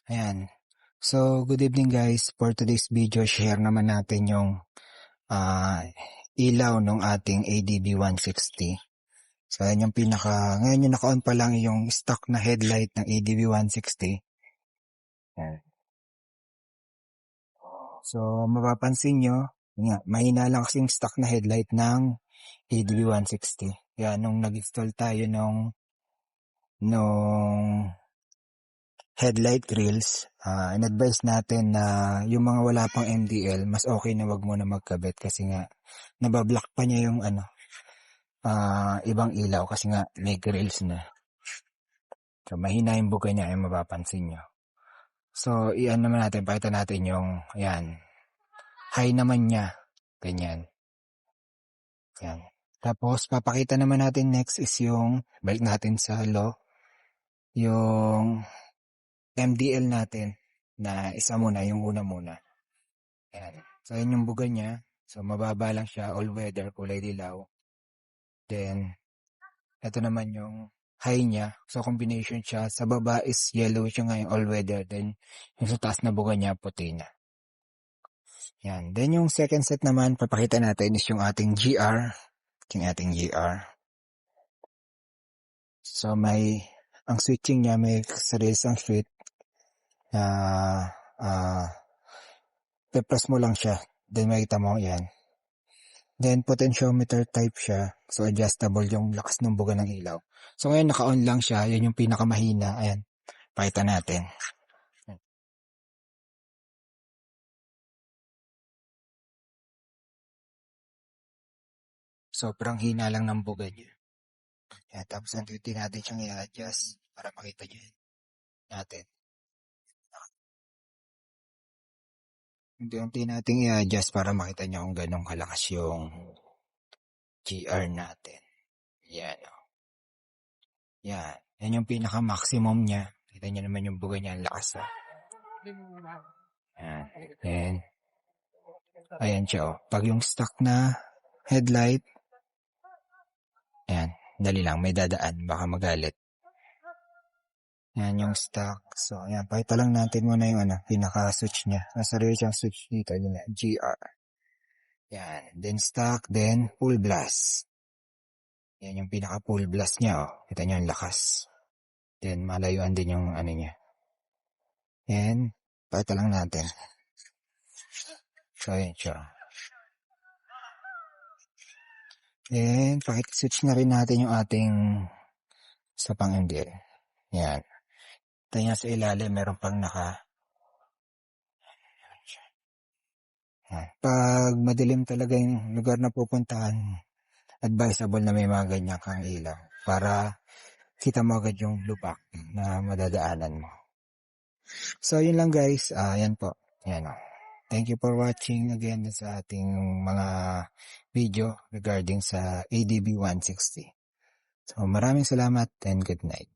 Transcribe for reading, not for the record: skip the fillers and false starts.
Ayan. So, good evening guys. For today's video, share naman natin yung ilaw ng ating ADB 160. So, ayan yung ngayon yung naka-on pa lang yung stock na headlight ng ADB 160. Ayan. So, mapapansin nyo, mahina lang kasing stock na headlight ng ADB 160. Yan, nung nag-install tayo nung headlight grills, in-advise natin na yung mga wala pang MDL, mas okay na wag mo na magkabit kasi nga nabablock pa niya yung ibang ilaw kasi nga may grills na. So mahina yung buga niya, ay mapapansin nyo. So iyan naman natin, pakita natin yung ayan, high naman niya, ganyan. Yan. Tapos papakita naman natin next is yung balik natin sa low, yung MDL natin na isa muna, yung una muna. Ayan. So, yun yung buga niya. So, mababa lang siya, all weather, kulay dilaw. Then, ito naman yung high niya. So, combination siya. Sa baba is yellow siya ngayon, all weather. Then, yung sa taas na buga niya, puti na. Yan. Then, yung second set naman, papakita natin is yung ating GR. Yung ating GR. So, ang switching niya, may sarili sang switch. Pe-press mo lang siya. Then makita mo yan. Then potentiometer type siya. So adjustable yung lakas ng buga ng ilaw. So ngayon naka-on lang siya. Yan yung pinakamahina. Ayan. Pakita natin. Sobrang hina lang ng buga niya. Ayan, tapos unti natin siyang i-adjust para makita niyo natin. Unti-unti natin i-adjust para makita niyo kung ganong kalakas yung GR natin. Yan. Yan. Yan yung pinaka-maximum niya. Kita niyo naman yung buga niya. Ang lakas. Yan. Then, ayan siya. Oh. Pag yung stock na headlight, ayan. Dali lang. May dadaan. Baka magalit. Yan yung stock. So, ayan. Pakita lang natin muna yung pinaka-switch niya. Nasa rear siyang switch dito. Yun na. GR. Yan. Then stock. Then full blast. Yan yung pinaka-full blast niya. Oh. Kita niyo yung lakas. Then malayuan din yung niya. Yan. Pakita lang natin. So, ayan siya. Then, pakit-switch na rin natin yung ating sa pang MDL. Yan. Ito sa ilalim, meron pang Pag madilim talaga yung lugar na pupuntahan, advisable na may mga ganyan kang ilaw para kita mo agad yung lupak na madadaanan mo. So, yun lang guys. Yan po. Yan o. Thank you for watching again sa ating mga video regarding sa ADB 160. So, maraming salamat and good night.